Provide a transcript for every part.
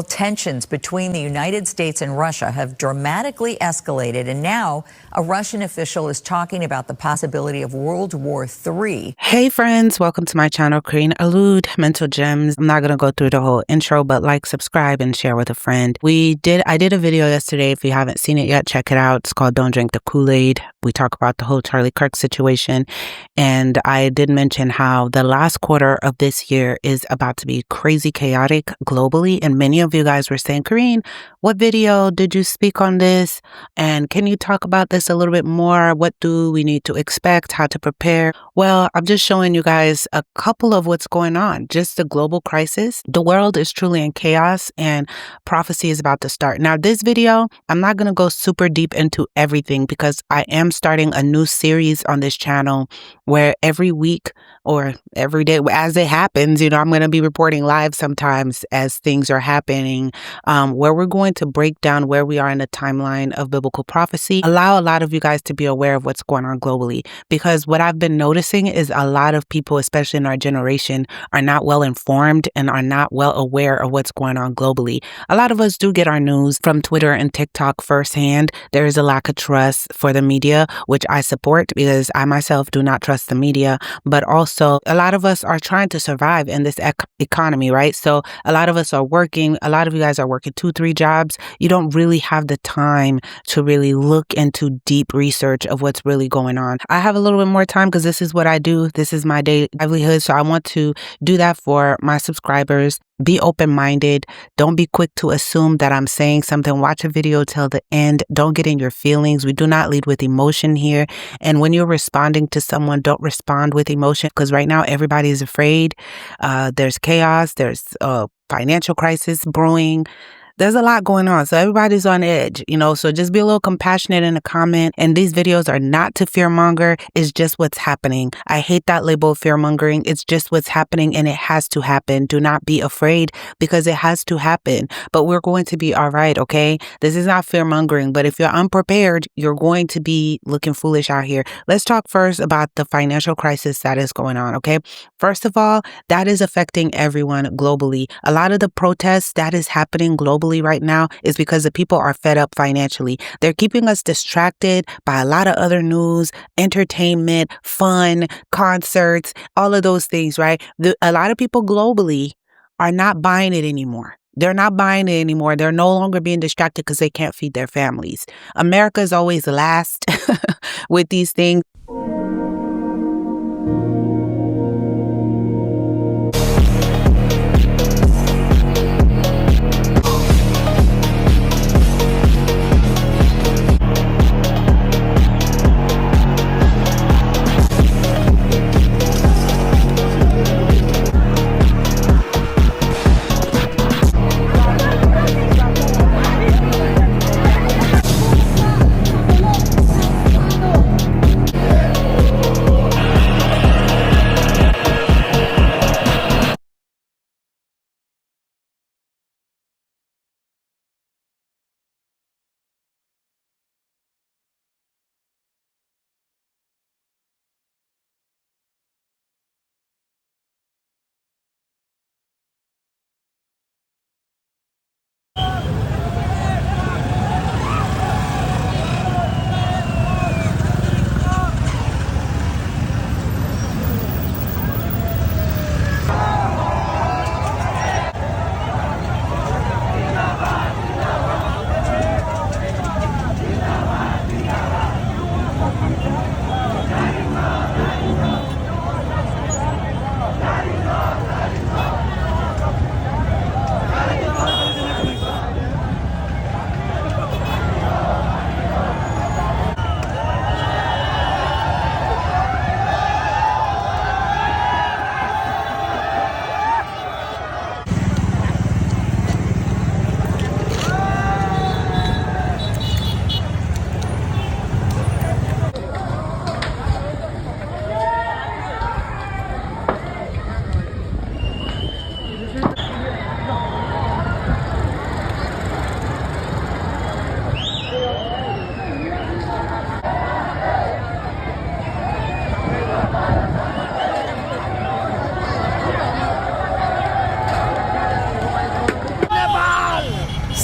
Well, tensions between the United States and Russia have dramatically escalated, and now a Russian official is talking about the possibility of World War III. Hey friends, welcome to my channel, KarineAlourde, Mental Gems. I'm not going to go through the whole intro, but like, subscribe, and share with a friend. I did a video yesterday. If you haven't seen it yet, check it out. It's called Don't Drink the Kool-Aid. We talk about the whole Charlie Kirk situation. And I did mention how the last quarter of this year is about to be crazy chaotic globally. And many of you guys were saying, Karine, what video did you speak on this? And can you talk about this a little bit more? What do we need to expect? How to prepare? Well, I'm just showing you guys a couple of what's going on. Just the global crisis. The world is truly in chaos and prophecy is about to start. Now, this video, I'm not going to go super deep into everything because I am starting a new series on this channel where every week or every day as it happens, I'm going to be reporting live sometimes as things are happening, where we're going to break down where we are in the timeline of biblical prophecy, allow a lot of you guys to be aware of what's going on globally. Because what I've been noticing is a lot of people, especially in our generation, are not well informed and are not well aware of what's going on globally. A lot of us do get our news from Twitter and TikTok firsthand. There is a lack of trust for the media, which I support because I myself do not trust the media, but also a lot of us are trying to survive in this economy, right? So a lot of us are working. A lot of you guys are working 2-3 jobs. You don't really have the time to really look into deep research of what's really going on. I have a little bit more time because this is what I do. This is my daily livelihood. So I want to do that for my subscribers. Be open-minded. Don't be quick to assume that I'm saying something. Watch a video till the end. Don't get in your feelings. We do not lead with emotion here. And when you're responding to someone, don't respond with emotion because right now everybody is afraid. There's chaos. There's financial crisis brewing. There's a lot going on. So everybody's on edge, so just be a little compassionate in the comment. And these videos are not to fearmonger. It's just what's happening. I hate that label of fearmongering. It's just what's happening and it has to happen. Do not be afraid because it has to happen. But we're going to be all right, okay? This is not fearmongering, but if you're unprepared, you're going to be looking foolish out here. Let's talk first about the financial crisis that is going on, okay? First of all, that is affecting everyone globally. A lot of the protests that is happening globally right now is because the people are fed up financially. They're keeping us distracted by a lot of other news, entertainment, fun, concerts, all of those things, right? A lot of people globally are not buying it anymore. They're not buying it anymore. They're no longer being distracted because they can't feed their families. America is always last with these things.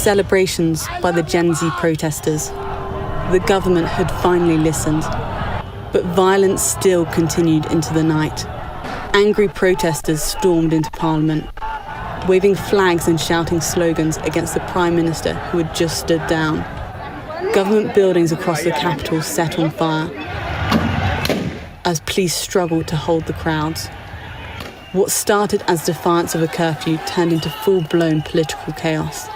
celebrations by the Gen Z protesters. The government had finally listened, but violence still continued into the night. Angry protesters stormed into Parliament, waving flags and shouting slogans against the Prime Minister who had just stood down. Government buildings across the capital set on fire as police struggled to hold the crowds. What started as defiance of a curfew turned into full-blown political chaos.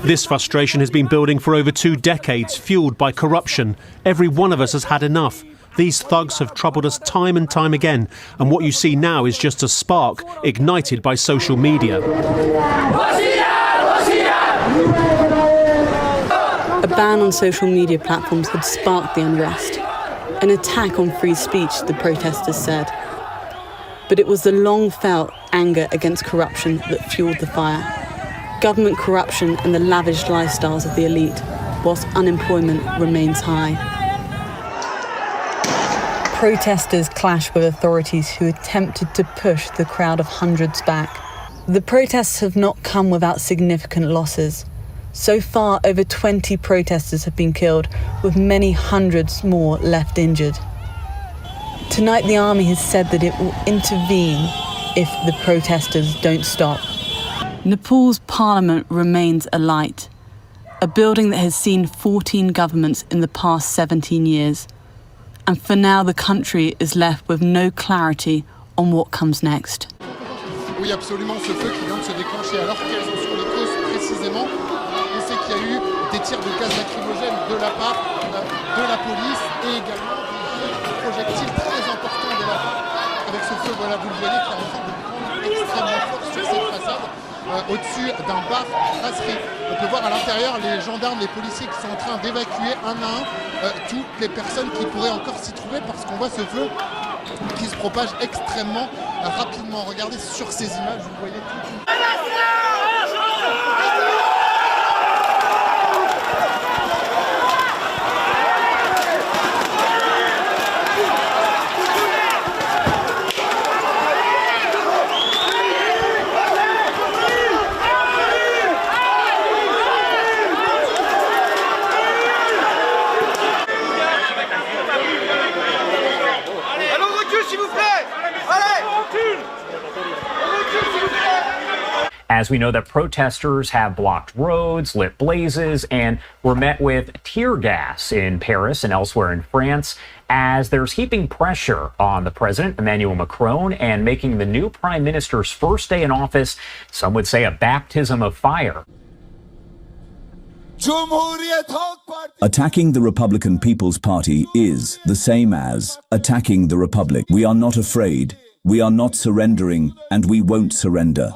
This frustration has been building for over 2 decades, fueled by corruption. Every one of us has had enough. These thugs have troubled us time and time again, and what you see now is just a spark ignited by social media. A ban on social media platforms had sparked the unrest, an attack on free speech, the protesters said. But it was the long-felt anger against corruption that fueled the fire. Government corruption and the lavish lifestyles of the elite, whilst unemployment remains high. Protesters clashed with authorities who attempted to push the crowd of hundreds back. The protests have not come without significant losses. So far, over 20 protesters have been killed, with many hundreds more left injured. Tonight, the army has said that it will intervene if the protesters don't stop. Nepal's parliament remains alight, a building that has seen 14 governments in the past 17 years. And for now, the country is left with no clarity on what comes next. Oui, absolument, ce feu qui vient de se déclencher. Alors quelles en sont les causes précisément? On sait qu'il y a eu des tirs de gaz lacrymogène de la part de la police et également des projectiles très importants de la part. Avec ce feu, voilà, vous le voyez, qui est en train de prendre extrêmement fort sur cette façade, au-dessus d'un bar brasserie. On peut voir à l'intérieur les gendarmes, les policiers qui sont en train d'évacuer un à un toutes les personnes qui pourraient encore s'y trouver parce qu'on voit ce feu qui se propage extrêmement rapidement. Regardez sur ces images, vous voyez tout. As we know that protesters have blocked roads, lit blazes, and were met with tear gas in Paris and elsewhere in France, as there's heaping pressure on the president, Emmanuel Macron, and making the new prime minister's first day in office, some would say, a baptism of fire. Attacking the Republican People's Party is the same as attacking the Republic. We are not afraid, we are not surrendering, and we won't surrender.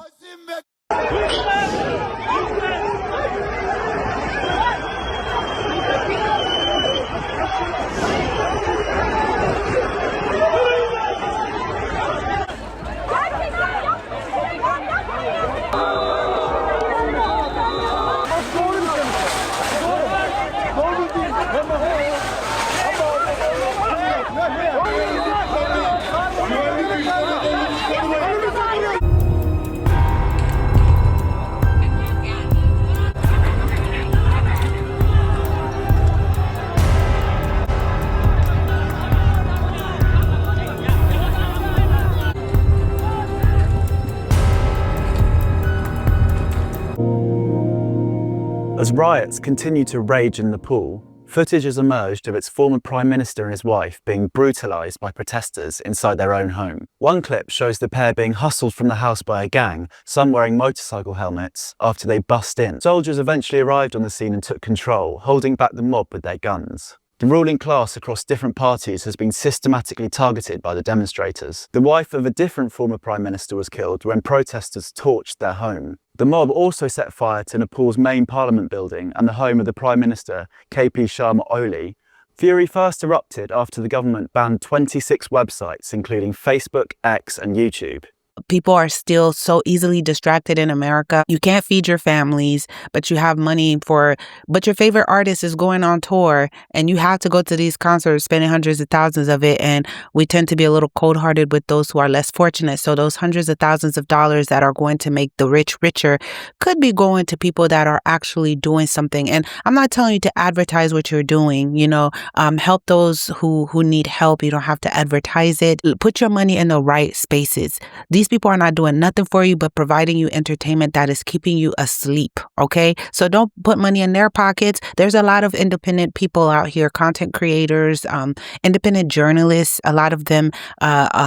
As riots continue to rage in Nepal, footage has emerged of its former Prime Minister and his wife being brutalised by protesters inside their own home. One clip shows the pair being hustled from the house by a gang, some wearing motorcycle helmets, after they bust in. Soldiers eventually arrived on the scene and took control, holding back the mob with their guns. The ruling class across different parties has been systematically targeted by the demonstrators. The wife of a different former Prime Minister was killed when protesters torched their home. The mob also set fire to Nepal's main parliament building and the home of the Prime Minister, KP Sharma Oli. Fury first erupted after the government banned 26 websites, including Facebook, X and YouTube. People are still so easily distracted in America. You can't feed your families, but you have money but your favorite artist is going on tour and you have to go to these concerts, spending hundreds of thousands of it. And we tend to be a little cold-hearted with those who are less fortunate. So those hundreds of thousands of dollars that are going to make the rich richer could be going to people that are actually doing something. And I'm not telling you to advertise what you're doing, help those who need help. You don't have to advertise it. Put your money in the right spaces. These people are not doing nothing for you but providing you entertainment that is keeping you asleep, okay? So don't put money in their pockets. There's a lot of independent people out here, content creators, independent journalists, a lot of them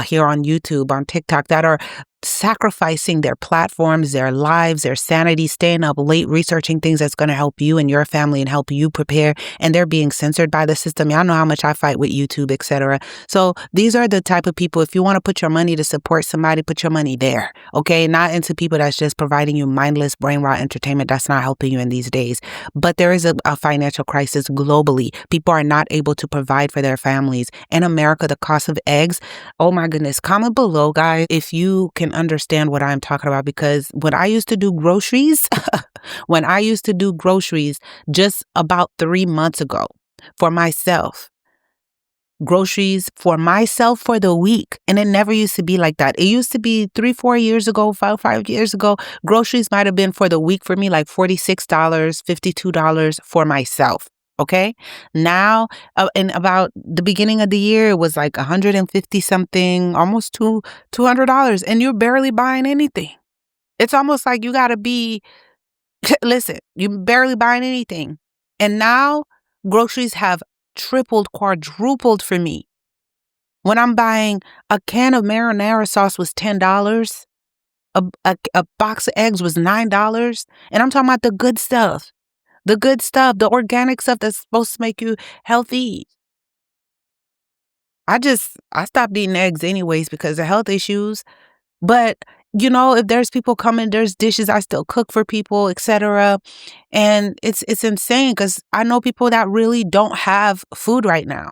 here on YouTube, on TikTok, that are sacrificing their platforms, their lives, their sanity, staying up late researching things that's going to help you and your family and help you prepare, and they're being censored by the system. Y'all know how much I fight with YouTube, etc. So these are the type of people, if you want to put your money to support somebody, put your money there, okay? Not into people that's just providing you mindless brain rot entertainment that's not helping you in these days. But there is a financial crisis globally. People are not able to provide for their families. In America, the cost of eggs, oh my goodness, comment below, guys, if you can understand what I'm talking about, because when I used to do groceries, just about 3 months ago for myself, groceries for myself for the week. And it never used to be like that. It used to be 3-4 years ago, 5 years ago, groceries might have been for the week for me like $46, $52 for myself. Okay. Now, in about the beginning of the year, it was like 150 something, almost $200, and you're barely buying anything. It's almost like you got to be, listen, you're barely buying anything. And now groceries have tripled, quadrupled for me. When I'm buying a can of marinara sauce was $10, a box of eggs was $9, and I'm talking about the good stuff. The good stuff, the organic stuff that's supposed to make you healthy. I stopped eating eggs anyways because of health issues. But, if there's people coming, there's dishes I still cook for people, etc. And it's insane because I know people that really don't have food right now.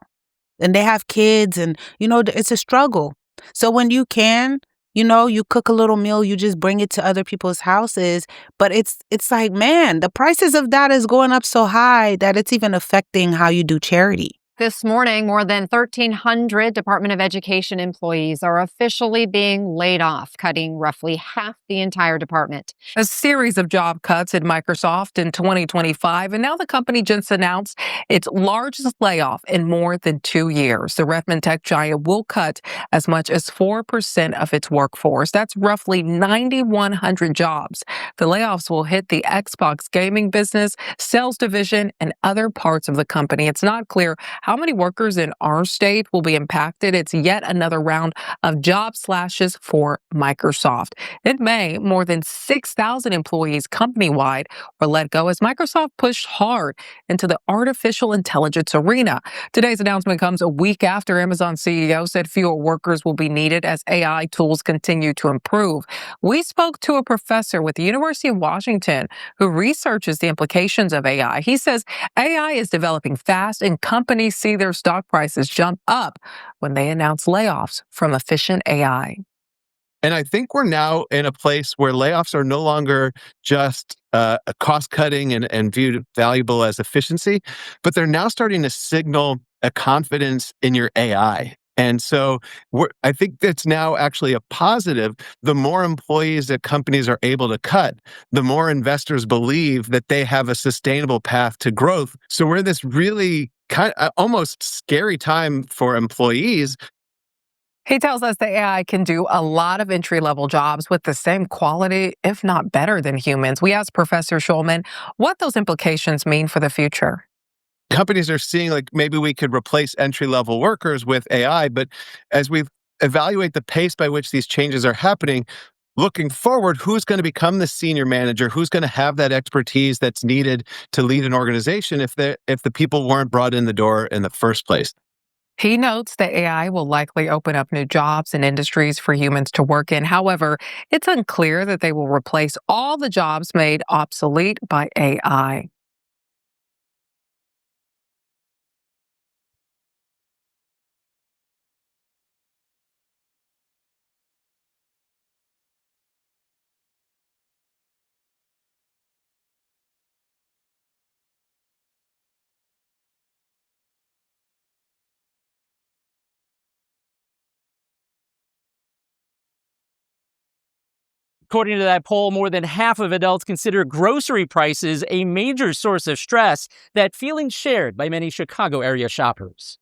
And they have kids and, it's a struggle. So when you can, you cook a little meal, you just bring it to other people's houses. But it's like, man, the prices of that is going up so high that it's even affecting how you do charity. This morning, more than 1,300 Department of Education employees are officially being laid off, cutting roughly half the entire department. A series of job cuts at Microsoft in 2025, and now the company just announced its largest layoff in more than 2 years. The Redmond tech giant will cut as much as 4% of its workforce. That's roughly 9,100 jobs. The layoffs will hit the Xbox gaming business, sales division, and other parts of the company. It's not clear how many workers in our state will be impacted. It's yet another round of job slashes for Microsoft. In May, more than 6,000 employees company-wide were let go as Microsoft pushed hard into the artificial intelligence arena. Today's announcement comes a week after Amazon CEO said fewer workers will be needed as AI tools continue to improve. We spoke to a professor with the University of Washington who researches the implications of AI. He says AI is developing fast and companies see their stock prices jump up when they announce layoffs from efficient AI. And I think we're now in a place where layoffs are no longer just a cost-cutting and viewed valuable as efficiency, but they're now starting to signal a confidence in your AI. And so I think that's now actually a positive. The more employees that companies are able to cut, the more investors believe that they have a sustainable path to growth. So we're in this really kind of almost scary time for employees. He tells us that AI can do a lot of entry-level jobs with the same quality, if not better than humans. We asked Professor Schulman what those implications mean for the future. Companies are seeing like maybe we could replace entry-level workers with AI, but as we evaluate the pace by which these changes are happening, looking forward, who's going to become the senior manager? Who's going to have that expertise that's needed to lead an organization if the people weren't brought in the door in the first place? He notes that AI will likely open up new jobs and industries for humans to work in. However, it's unclear that they will replace all the jobs made obsolete by AI. According to that poll, more than half of adults consider grocery prices a major source of stress, that feeling shared by many Chicago area shoppers.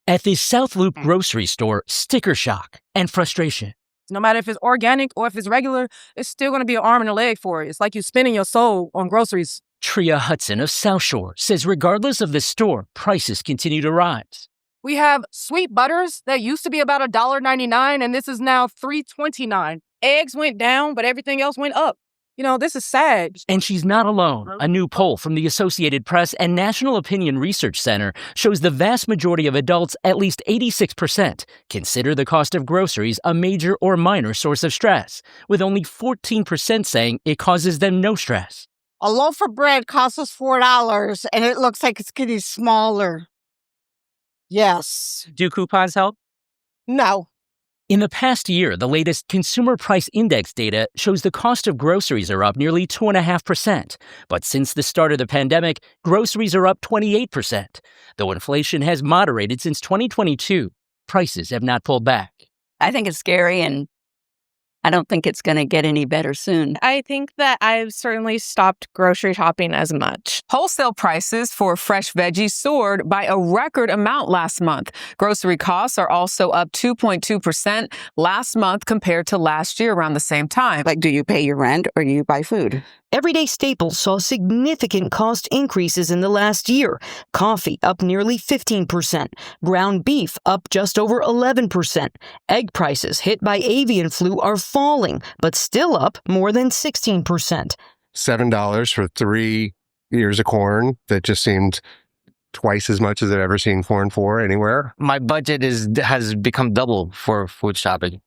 At this South Loop grocery store, sticker shock and frustration. No matter if it's organic or if it's regular, it's still going to be an arm and a leg for it. It's like you're spending your soul on groceries. Tria Hudson of South Shore says regardless of the store, prices continue to rise. We have sweet butters that used to be about $1.99, and this is now $3.29. Eggs went down, but everything else went up. This is sad. And she's not alone. A new poll from the Associated Press and National Opinion Research Center shows the vast majority of adults, at least 86%, consider the cost of groceries a major or minor source of stress, with only 14% saying it causes them no stress. A loaf of bread costs us $4, and it looks like it's getting smaller. Yes. Do coupons help? No. In the past year, the latest Consumer Price Index data shows the cost of groceries are up nearly 2.5%. But since the start of the pandemic, groceries are up 28%. Though inflation has moderated since 2022, prices have not pulled back. I think it's scary, and I don't think it's going to get any better soon. I think that I've certainly stopped grocery shopping as much. Wholesale prices for fresh veggies soared by a record amount last month. Grocery costs are also up 2.2% last month compared to last year around the same time. Like, do you pay your rent or do you buy food? Everyday staples saw significant cost increases in the last year. Coffee up nearly 15%. Ground beef up just over 11%. Egg prices hit by avian flu are falling, but still up more than 16%. $7 for 3 ears of corn. That just seemed twice as much as I've ever seen corn for anywhere. My budget has become double for food shopping.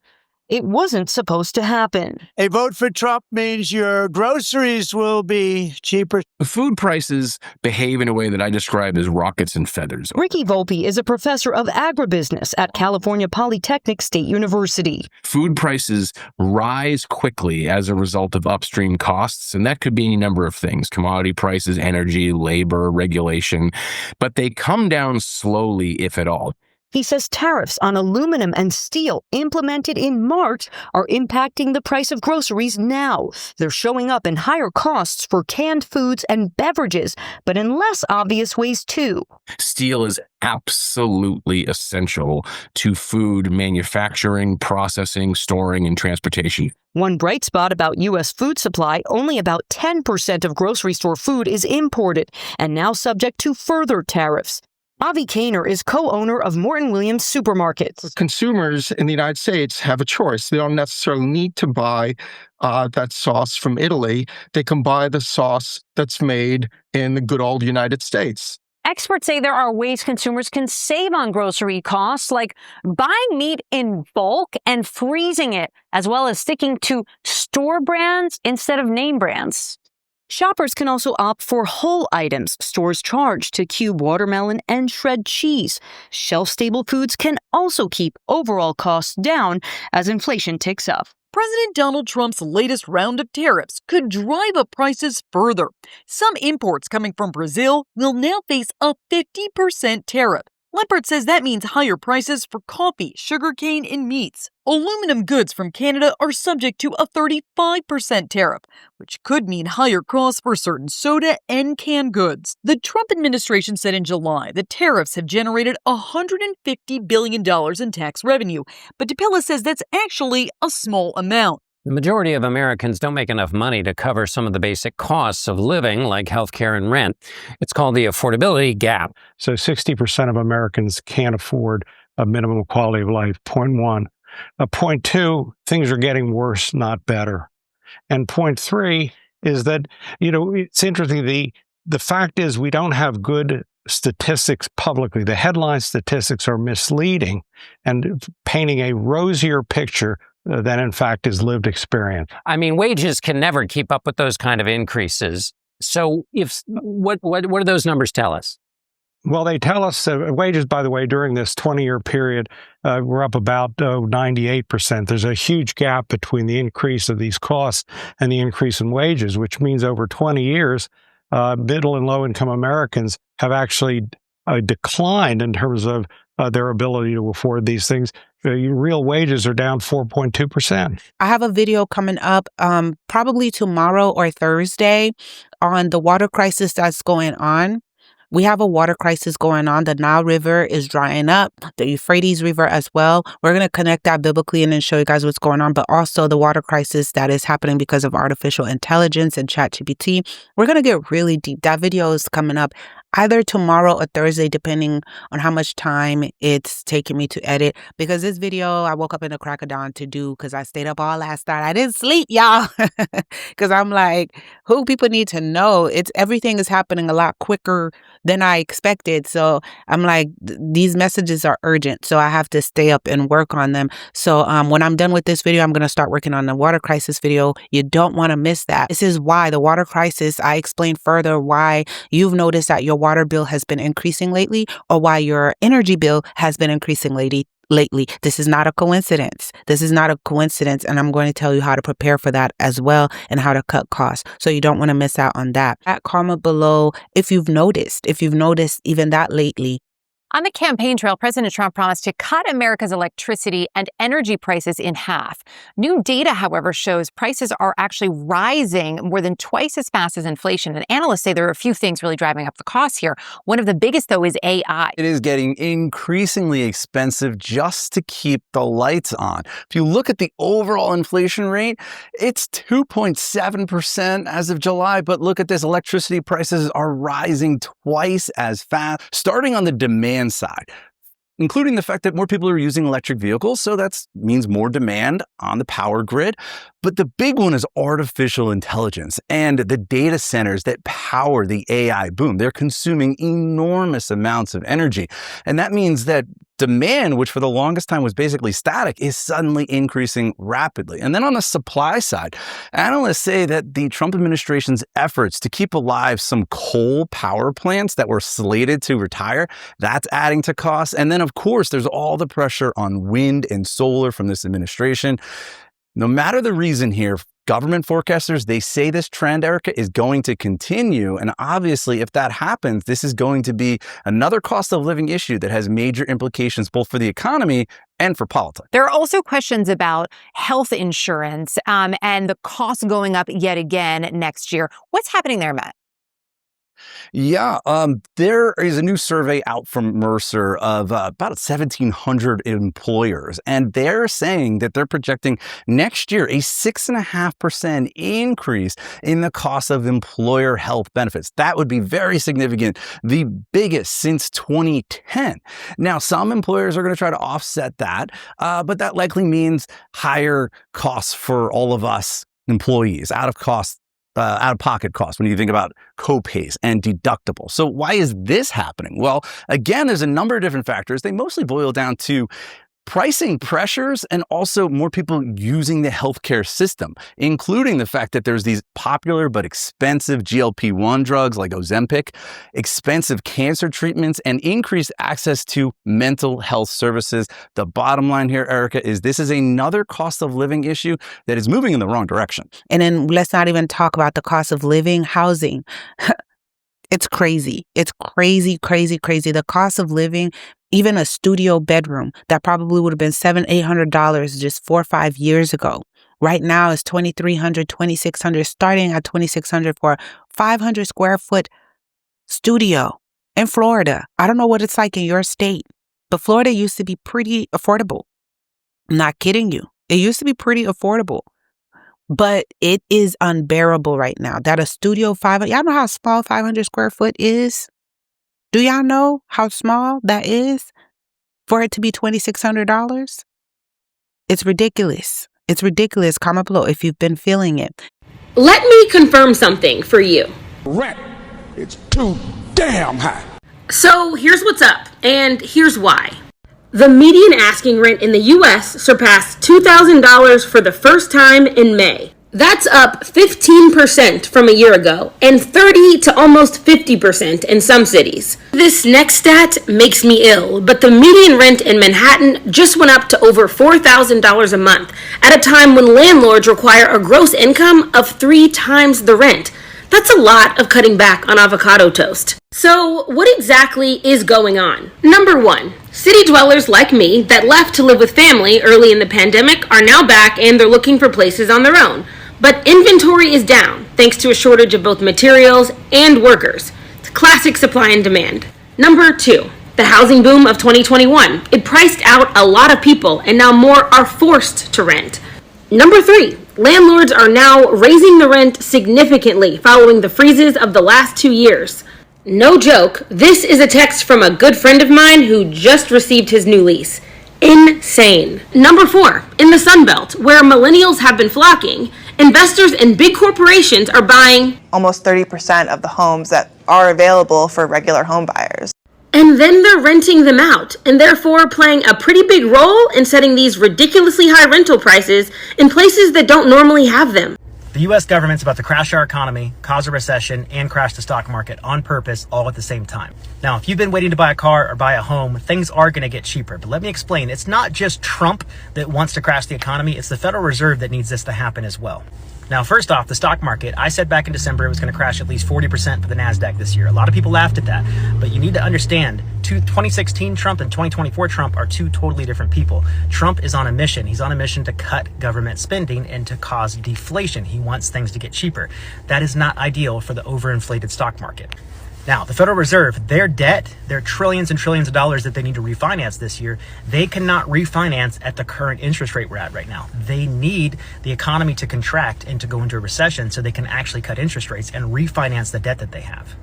It wasn't supposed to happen. A vote for Trump means your groceries will be cheaper. Food prices behave in a way that I describe as rockets and feathers. Ricky Volpe is a professor of agribusiness at California Polytechnic State University. Food prices rise quickly as a result of upstream costs, and that could be any number of things: commodity prices, energy, labor, regulation. But they come down slowly, if at all. He says tariffs on aluminum and steel implemented in March are impacting the price of groceries now. They're showing up in higher costs for canned foods and beverages, but in less obvious ways too. Steel is absolutely essential to food manufacturing, processing, storing, and transportation. One bright spot about U.S. food supply, only about 10% of grocery store food is imported and now subject to further tariffs. Avi Kaner is co-owner of Morton Williams Supermarkets. Consumers in the United States have a choice. They don't necessarily need to buy that sauce from Italy. They can buy the sauce that's made in the good old United States. Experts say there are ways consumers can save on grocery costs, like buying meat in bulk and freezing it, as well as sticking to store brands instead of name brands. Shoppers can also opt for whole items stores charge to cube watermelon and shred cheese. Shelf-stable foods can also keep overall costs down as inflation ticks up. President Donald Trump's latest round of tariffs could drive up prices further. Some imports coming from Brazil will now face a 50% tariff. Leopard says that means higher prices for coffee, sugarcane, and meats. Aluminum goods from Canada are subject to a 35% tariff, which could mean higher costs for certain soda and canned goods. The Trump administration said in July that tariffs have generated $150 billion in tax revenue, but DePilla says that's actually a small amount. The majority of Americans don't make enough money to cover some of the basic costs of living, like healthcare and rent. It's called the affordability gap. So 60% of Americans can't afford a minimum quality of life, point one. Point two, things are getting worse, not better. And point three is that, it's interesting. The fact is we don't have good statistics publicly. The headline statistics are misleading and painting a rosier picture than in fact is lived experience. I mean, wages can never keep up with those kind of increases. So what do those numbers tell us? Well, they tell us wages, by the way, during this 20-year period, were up about 98%. There's a huge gap between the increase of these costs and the increase in wages, which means over 20 years, middle and low-income Americans have actually declined in terms of their ability to afford these things. Real wages are down 4.2%. I have a video coming up probably tomorrow or Thursday on the water crisis that's going on. We have a water crisis going on. The Nile River is drying up, the Euphrates River as well. We're going to connect that biblically and then show you guys what's going on, but also the water crisis that is happening because of artificial intelligence and ChatGPT. We're going to get really deep. That video is coming up either tomorrow or Thursday, depending on how much time it's taking me to edit. Because this video, I woke up in the crack of dawn to do because I stayed up all last night. I didn't sleep, y'all, because I'm like, who people need to know. Everything is happening a lot quicker than I expected. So I'm like, these messages are urgent. So I have to stay up and work on them. So when I'm done with this video, I'm going to start working on the water crisis video. You don't want to miss that. This is why the water crisis, I explain further why you've noticed that your water bill has been increasing lately or why your energy bill has been increasing lately. This is not a coincidence. This is not a coincidence. And I'm going to tell you how to prepare for that as well and how to cut costs. So you don't want to miss out on that. Comment below if you've noticed even that lately. On the campaign trail, President Trump promised to cut America's electricity and energy prices in half. New data, however, shows prices are actually rising more than twice as fast as inflation. And analysts say there are a few things really driving up the costs here. One of the biggest, though, is AI. It is getting increasingly expensive just to keep the lights on. If you look at the overall inflation rate, it's 2.7% as of July. But look at this, electricity prices are rising twice as fast. Starting on the demand side, including the fact that more people are using electric vehicles, so that means more demand on the power grid. But the big one is artificial intelligence and the data centers that power the AI boom. They're consuming enormous amounts of energy. And that means that demand, which for the longest time was basically static, is suddenly increasing rapidly. And then on the supply side, analysts say that the Trump administration's efforts to keep alive some coal power plants that were slated to retire, that's adding to costs. And then, of course, there's all the pressure on wind and solar from this administration. No matter the reason here, government forecasters, they say this trend, Erica, is going to continue. And obviously, if that happens, this is going to be another cost of living issue that has major implications both for the economy and for politics. There are also questions about health insurance and the costs going up yet again next year. What's happening there, Matt? Yeah, there is a new survey out from Mercer of about 1,700 employers, and they're saying that they're projecting next year a 6.5% increase in the cost of employer health benefits. That would be very significant, the biggest since 2010. Now, some employers are going to try to offset that, but that likely means higher costs for all of us employees, out-of-pocket costs when you think about co-pays and deductibles. So why is this happening? Well, again, there's a number of different factors. They mostly boil down to pricing pressures and also more people using the healthcare system, including the fact that there's these popular but expensive GLP-1 drugs like Ozempic, expensive cancer treatments, and increased access to mental health services. The bottom line here, Erica, is this is another cost of living issue that is moving in the wrong direction. And then let's not even talk about the cost of living, housing. It's crazy. It's crazy, crazy, crazy. The cost of living, even a studio bedroom that probably would have been $700-800 just 4 or 5 years ago. Right now is $2,300, $2,600, starting at $2,600 for a 500 square foot studio in Florida. I don't know what it's like in your state, but Florida used to be pretty affordable. I'm not kidding you. It used to be pretty affordable. But it is unbearable right now that a studio 500, y'all know how small 500 square foot is? Do y'all know how small that is for it to be $2,600? It's ridiculous. It's ridiculous. Comment below if you've been feeling it. Let me confirm something for you. Rent, it's too damn high. So here's what's up, and here's why. The median asking rent in the U.S. surpassed $2,000 for the first time in May. That's up 15% from a year ago and 30 to almost 50% in some cities. This next stat makes me ill, but the median rent in Manhattan just went up to over $4,000 a month at a time when landlords require a gross income of 3 times the rent. That's a lot of cutting back on avocado toast. So what exactly is going on? Number one, city dwellers like me that left to live with family early in the pandemic are now back and they're looking for places on their own. But inventory is down thanks to a shortage of both materials and workers. It's classic supply and demand. Number two, the housing boom of 2021. It priced out a lot of people and now more are forced to rent. Number three, landlords are now raising the rent significantly following the freezes of the last 2 years. No joke, this is a text from a good friend of mine who just received his new lease. Insane. Number four, in the Sun Belt, where millennials have been flocking, investors and big corporations are buying almost 30% of the homes that are available for regular home buyers. And then they're renting them out, and therefore playing a pretty big role in setting these ridiculously high rental prices in places that don't normally have them. The U.S. government's about to crash our economy, cause a recession, and crash the stock market on purpose all at the same time. Now, if you've been waiting to buy a car or buy a home, things are going to get cheaper. But let me explain, it's not just Trump that wants to crash the economy, it's the Federal Reserve that needs this to happen as well. Now, first off, the stock market, I said back in December it was going to crash at least 40% for the NASDAQ this year. A lot of people laughed at that, but you need to understand 2016 Trump and 2024 Trump are two totally different people. Trump is on a mission. He's on a mission to cut government spending and to cause deflation. He wants things to get cheaper. That is not ideal for the overinflated stock market. Now, the Federal Reserve, their debt, their trillions and trillions of dollars that they need to refinance this year, they cannot refinance at the current interest rate we're at right now. They need the economy to contract and to go into a recession so they can actually cut interest rates and refinance the debt that they have.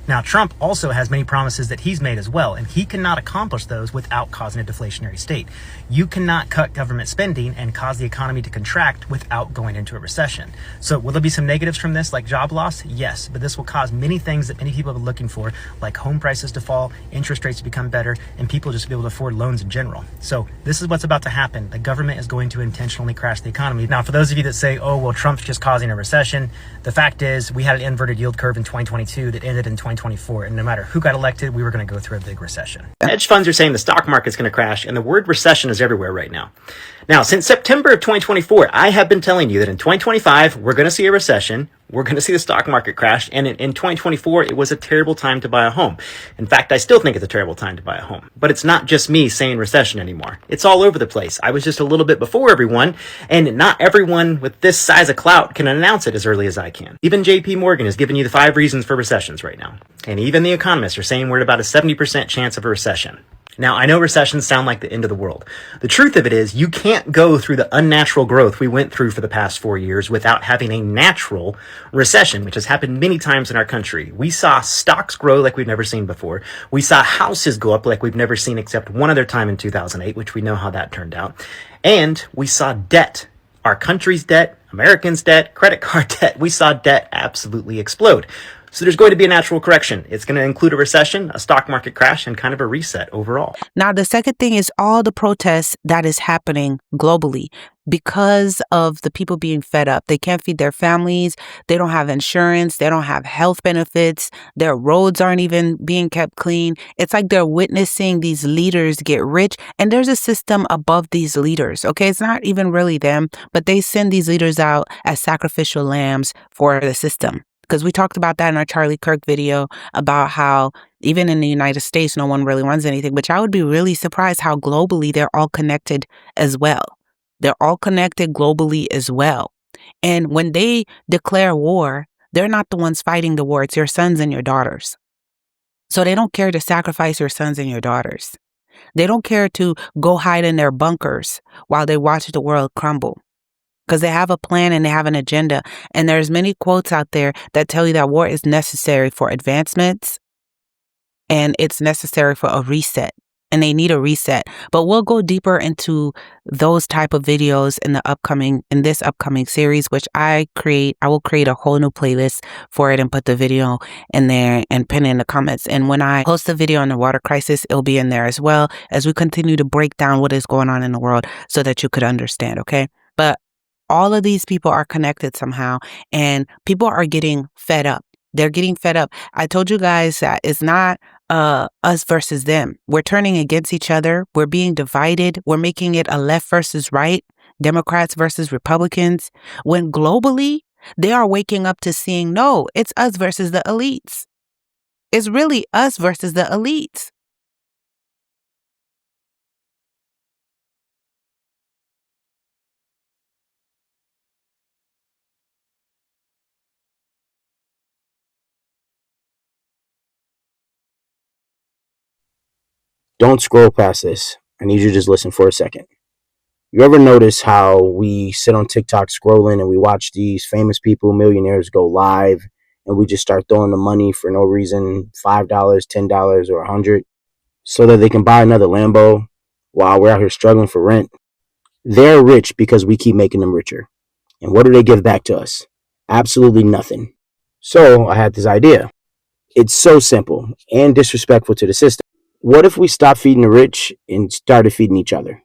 Now, Trump also has many promises that he's made as well, and he cannot accomplish those without causing a deflationary state. You cannot cut government spending and cause the economy to contract without going into a recession. So will there be some negatives from this, like job loss? Yes, but this will cause many things that many people have been looking for, like home prices to fall, interest rates to become better, and people just to be able to afford loans in general. So this is what's about to happen. The government is going to intentionally crash the economy. Now, for those of you that say, oh, well, Trump's just causing a recession, the fact is we had an inverted yield curve in 2022 that ended in 2024, and no matter who got elected, we were going to go through a big recession. Hedge funds are saying the stock market's going to crash, and the word recession is everywhere right now. Now, since September of 2024, I have been telling you that in 2025, we're going to see a recession, we're going to see the stock market crash, and in 2024, it was a terrible time to buy a home. In fact, I still think it's a terrible time to buy a home. But it's not just me saying recession anymore. It's all over the place. I was just a little bit before everyone, and not everyone with this size of clout can announce it as early as I can. Even JP Morgan is giving you the 5 reasons for recessions right now. And even the economists are saying we're at about a 70% chance of a recession. Now, I know recessions sound like the end of the world. The truth of it is you can't go through the unnatural growth we went through for the past 4 years without having a natural recession, which has happened many times in our country. We saw stocks grow like we've never seen before. We saw houses go up like we've never seen except one other time in 2008, which we know how that turned out. And we saw debt, our country's debt, Americans' debt, credit card debt. We saw debt absolutely explode. So there's going to be a natural correction. It's going to include a recession, a stock market crash, and kind of a reset overall. Now, the second thing is all the protests that is happening globally because of the people being fed up. They can't feed their families. They don't have insurance. They don't have health benefits. Their roads aren't even being kept clean. It's like they're witnessing these leaders get rich, and there's a system above these leaders. Okay, it's not even really them, but they send these leaders out as sacrificial lambs for the system. Because we talked about that in our Charlie Kirk video about how even in the United States, no one really runs anything. But I would be really surprised how globally they're all connected as well. They're all connected globally as well. And when they declare war, they're not the ones fighting the war. It's your sons and your daughters. So they don't care to sacrifice your sons and your daughters. They don't care to go hide in their bunkers while they watch the world crumble. Because they have a plan and they have an agenda. And there's many quotes out there that tell you that war is necessary for advancements and it's necessary for a reset. And they need a reset. But we'll go deeper into those type of videos in this upcoming series, which I will create a whole new playlist for it and put the video in there and pin it in the comments. And when I post the video on the water crisis, it'll be in there as well as we continue to break down what is going on in the world so that you could understand, okay? But all of these people are connected somehow, and people are getting fed up. They're getting fed up. I told you guys that it's not us versus them. We're turning against each other. We're being divided. We're making it a left versus right, Democrats versus Republicans, when globally, They are waking up to seeing, no, it's us versus the elites. It's really us versus the elites. Don't scroll past this. I need you to just listen for a second. You ever notice how we sit on TikTok scrolling and we watch these famous people, millionaires go live, and we just start throwing the money for no reason, $5, $10, or $100, so that they can buy another Lambo while we're out here struggling for rent? They're rich because we keep making them richer. And what do they give back to us? Absolutely nothing. So I had this idea. It's so simple and disrespectful to the system. What if we stopped feeding the rich and started feeding each other?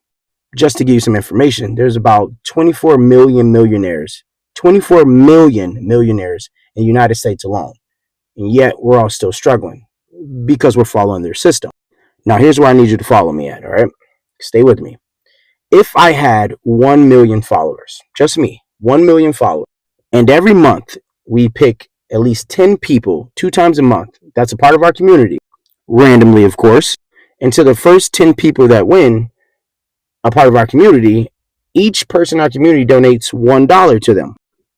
Just to give you some information, there's about 24 million millionaires, 24 million millionaires in the United States alone. And yet we're all still struggling because we're following their system. Now, here's where I need you to follow me at, all right? Stay with me. If I had 1 million followers, just me, 1 million followers, and every month we pick at least 10 people 2 times a month, that's a part of our community, randomly, of course, and to the first 10 people that win, a part of our community, each person in our community donates $1 to them.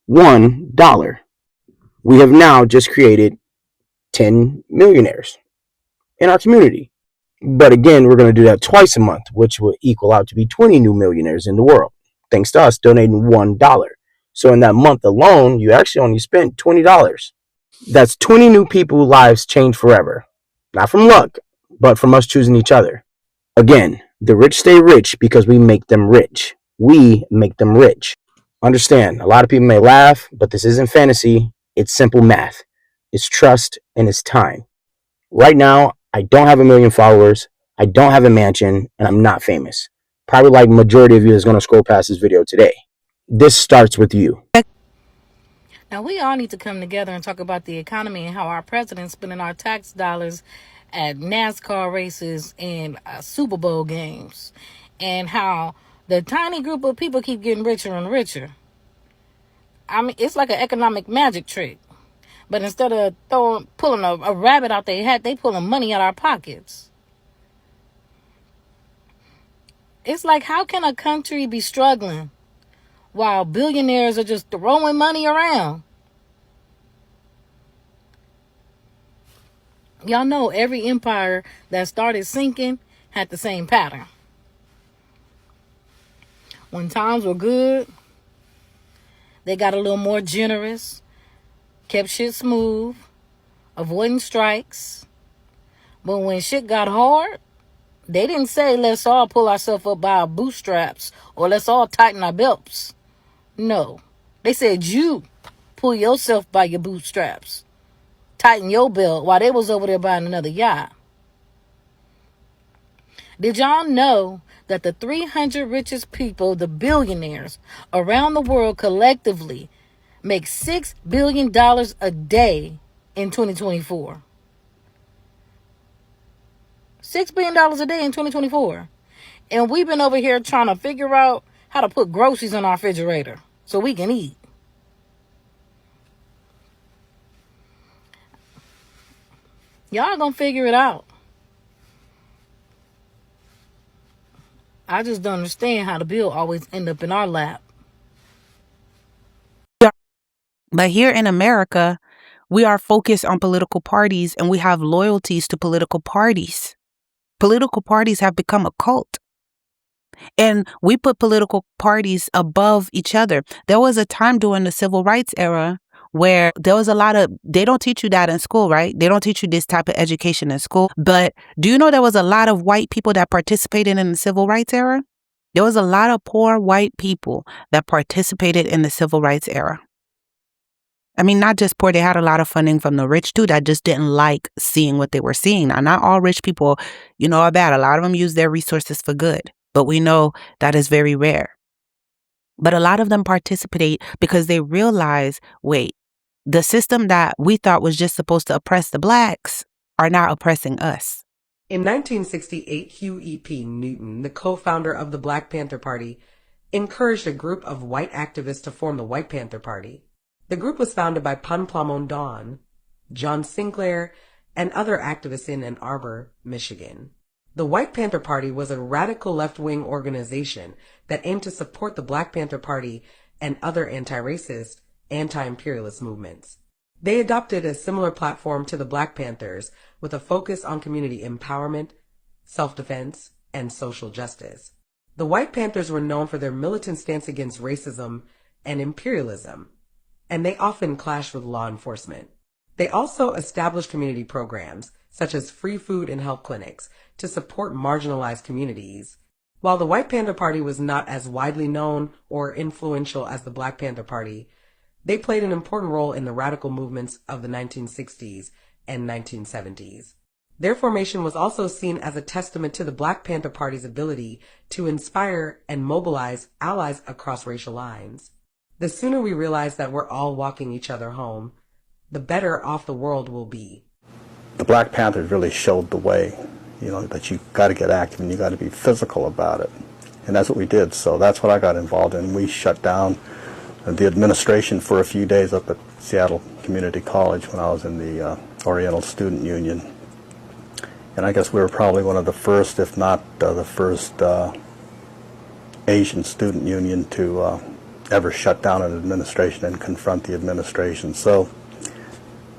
$1. We have now just created 10 millionaires in our community. But again, we're going to do that twice a month, which will equal out to be 20 new millionaires in the world, thanks to us donating $1. So in that month alone, you actually only spent $20. That's 20 new people's lives changed forever. Not from luck, but from us choosing each other. Again, the rich stay rich because we make them rich. We make them rich. Understand, a lot of people may laugh, but this isn't fantasy. It's simple math. It's trust and it's time. Right now, I don't have 1 million followers. I don't have a mansion, and I'm not famous. Probably like majority of you is going to scroll past this video today. This starts with you. Now, we all need to come together and talk about the economy and how our president's spending our tax dollars at NASCAR races and Super Bowl games, and how the tiny group of people keep getting richer and richer. I mean, it's like an economic magic trick. But instead of pulling a rabbit out their hat, they pulling money out our pockets. It's like, how can a country be struggling while billionaires are just throwing money around? Y'all know every empire that started sinking had the same pattern. When times were good, they got a little more generous, kept shit smooth, avoiding strikes. But when shit got hard, they didn't say, let's all pull ourselves up by our bootstraps or let's all tighten our belts. No. They said, you pull yourself by your bootstraps. Tighten your belt while they was over there buying another yacht. Did y'all know that the 300 richest people, the billionaires around the world collectively, make $6 billion a day in 2024? $6 billion a day in 2024. And we've been over here trying to figure out how to put groceries in our refrigerator so we can eat. Y'all gonna figure it out. I just don't understand how the bill always end up in our lap. But here in America, we are focused on political parties and we have loyalties to political parties. Political parties have become a cult. And we put political parties above each other. There was a time during the civil rights era where there was a lot of, they don't teach you that in school, right? They don't teach you this type of education in school. But do you know there was a lot of white people that participated in the civil rights era? There was a lot of poor white people that participated in the civil rights era. I mean, not just poor, they had a lot of funding from the rich too that just didn't like seeing what they were seeing. Now, not all rich people, are bad. A lot of them use their resources for good, but we know that is very rare. But a lot of them participate because they realize, wait, the system that we thought was just supposed to oppress the blacks are now oppressing us. In 1968, Hugh E.P. Newton, the co-founder of the Black Panther Party, encouraged a group of white activists to form the White Panther Party. The group was founded by Panplamon Dawn, John Sinclair, and other activists in Ann Arbor, Michigan. The White Panther Party was a radical left-wing organization that aimed to support the Black Panther Party and other anti-racist, anti-imperialist movements. They adopted a similar platform to the Black Panthers with a focus on community empowerment, self-defense, and social justice. The White Panthers were known for their militant stance against racism and imperialism, and they often clashed with law enforcement. They also established community programs, such as free food and health clinics, to support marginalized communities. While the White Panther Party was not as widely known or influential as the Black Panther Party, they played an important role in the radical movements of the 1960s and 1970s. Their formation was also seen as a testament to the Black Panther Party's ability to inspire and mobilize allies across racial lines. The sooner we realize that we're all walking each other home, the better off the world will be. The Black Panthers really showed the way, that you got to get active and you got to be physical about it. And that's what we did. So that's what I got involved in. We shut down the administration for a few days up at Seattle Community College when I was in the Oriental Student Union. And I guess we were probably one of the first, if not the first Asian student union to ever shut down an administration and confront the administration. So,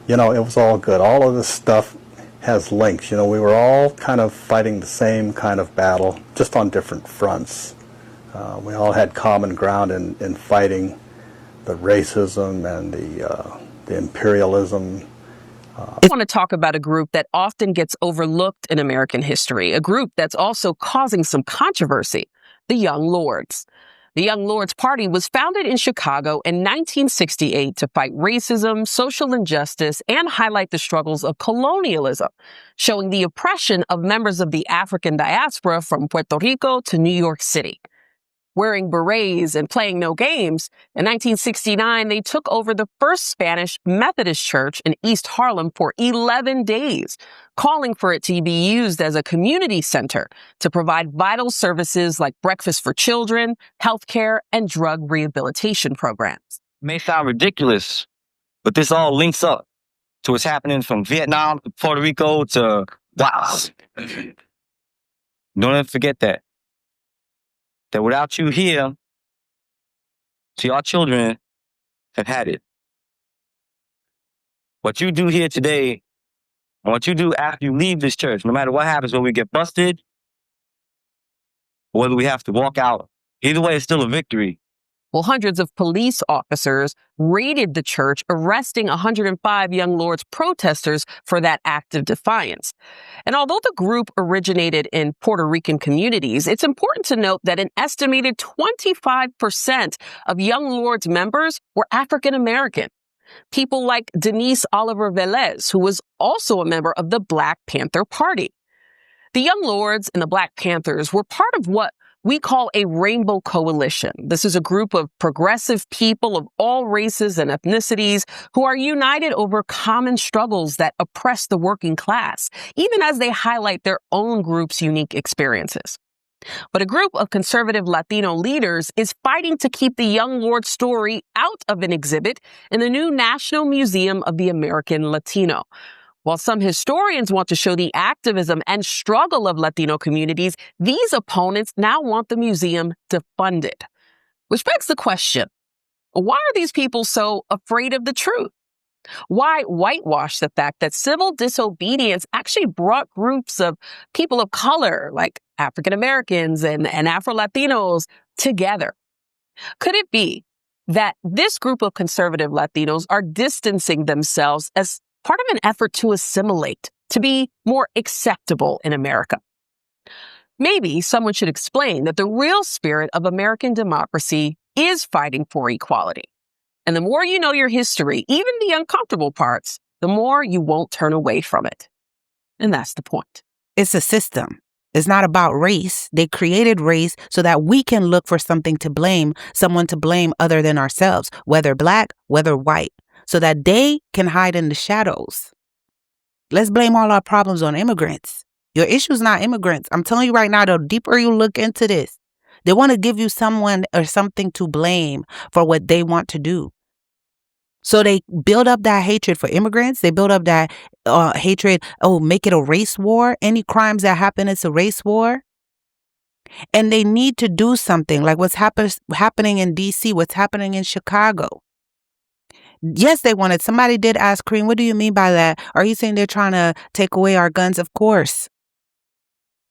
it was all good. All of this stuff has links. We were all kind of fighting the same kind of battle, just on different fronts. We all had common ground in fighting the racism and the imperialism. I want to talk about a group that often gets overlooked in American history, a group that's also causing some controversy, the Young Lords. The Young Lords Party was founded in Chicago in 1968 to fight racism, social injustice, and highlight the struggles of colonialism, showing the oppression of members of the African diaspora from Puerto Rico to New York City. Wearing berets and playing no games, in 1969, they took over the first Spanish Methodist church in East Harlem for 11 days, calling for it to be used as a community center to provide vital services like breakfast for children, healthcare, and drug rehabilitation programs. It may sound ridiculous, but this all links up to what's happening from Vietnam to Puerto Rico to Gaza. Don't ever forget that without you here, see, our children have had it. What you do here today, and what you do after you leave this church, no matter what happens, whether we get busted, or whether we have to walk out, either way, it's still a victory. Well, hundreds of police officers raided the church, arresting 105 Young Lords protesters for that act of defiance. And although the group originated in Puerto Rican communities, it's important to note that an estimated 25% of Young Lords members were African American. People like Denise Oliver Velez, who was also a member of the Black Panther Party. The Young Lords and the Black Panthers were part of what we call a rainbow coalition. This is a group of progressive people of all races and ethnicities who are united over common struggles that oppress the working class, even as they highlight their own group's unique experiences. But a group of conservative Latino leaders is fighting to keep the Young Lord story out of an exhibit in the new National Museum of the American Latino. While some historians want to show the activism and struggle of Latino communities, these opponents now want the museum defunded. Which begs the question, why are these people so afraid of the truth? Why whitewash the fact that civil disobedience actually brought groups of people of color, like African Americans and Afro-Latinos, together? Could it be that this group of conservative Latinos are distancing themselves as part of an effort to assimilate, to be more acceptable in America? Maybe someone should explain that the real spirit of American democracy is fighting for equality. And the more you know your history, even the uncomfortable parts, the more you won't turn away from it. And that's the point. It's a system. It's not about race. They created race so that we can look for something to blame, someone to blame other than ourselves, whether black, whether white, so that they can hide in the shadows. Let's blame all our problems on immigrants. Your issue is not immigrants. I'm telling you right now, the deeper you look into this, they want to give you someone or something to blame for what they want to do. So they build up that hatred for immigrants. They build up that hatred. Oh, make it a race war. Any crimes that happen, it's a race war. And they need to do something like what's happening in D.C., what's happening in Chicago. Yes, they wanted. Somebody did ask Karine, what do you mean by that? Are you saying they're trying to take away our guns? Of course.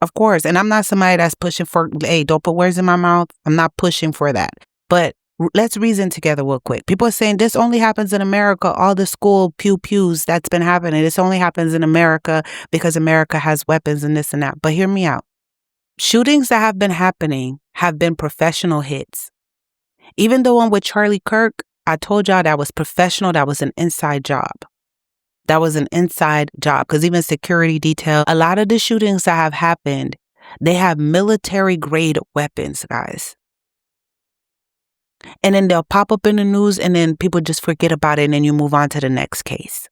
Of course. And I'm not somebody that's pushing for, hey, don't put words in my mouth. I'm not pushing for that. But let's reason together real quick. People are saying this only happens in America. All the school pew-pews that's been happening. This only happens in America because America has weapons and this and that. But hear me out. Shootings that have been happening have been professional hits. Even the one with Charlie Kirk, I told y'all that was professional. That was an inside job. That was an inside job because even security detail, a lot of the shootings that have happened, they have military grade weapons, guys. And then they'll pop up in the news and then people just forget about it and then you move on to the next case.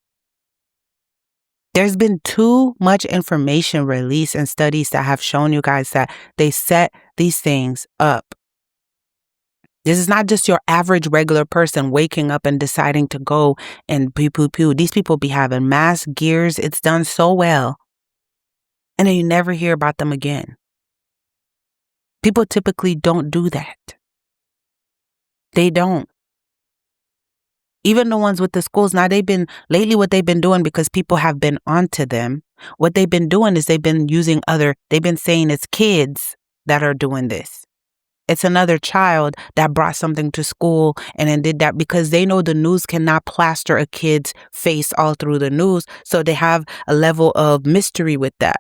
There's been too much information released and studies that have shown you guys that they set these things up. This is not just your average regular person waking up and deciding to go and pew. These people be having mass gears. It's done so well. And then you never hear about them again. People typically don't do that. They don't. Even the ones with the schools, now lately what they've been doing because people have been onto them, what they've been doing is they've been saying it's kids that are doing this. It's another child that brought something to school and then did that because they know the news cannot plaster a kid's face all through the news. So they have a level of mystery with that.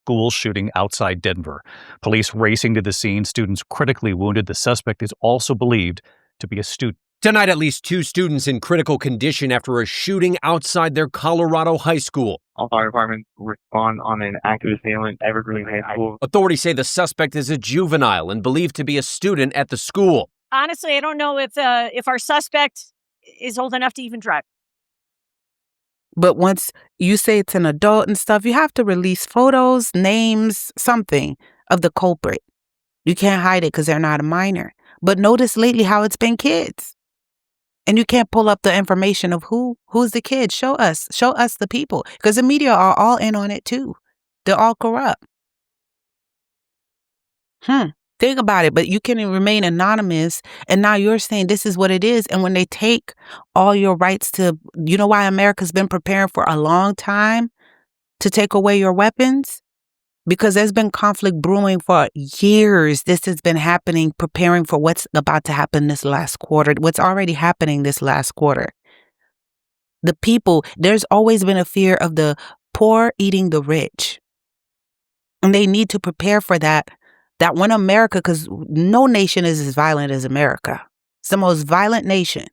School shooting outside Denver. Police racing to the scene. Students critically wounded. The suspect is also believed to be a student. Tonight, at least 2 students in critical condition after a shooting outside their Colorado high school. All fire departments respond on an active assailant, Evergreen High School. Authorities say the suspect is a juvenile and believed to be a student at the school. Honestly, I don't know if our suspect is old enough to even drive. But once you say it's an adult and stuff, you have to release photos, names, something of the culprit. You can't hide it because they're not a minor. But notice lately how it's been kids. And you can't pull up the information of who's the kid. Show us the people. Because the media are all in on it too. They're all corrupt. Think about it. But you can remain anonymous. And now you're saying this is what it is. And when they take all your rights to, you know why America's been preparing for a long time to take away your weapons? Because there's been conflict brewing for years. This has been happening, preparing for what's about to happen this last quarter, what's already happening this last quarter. The people, there's always been a fear of the poor eating the rich. And they need to prepare for that when America, because no nation is as violent as America. It's the most violent nation.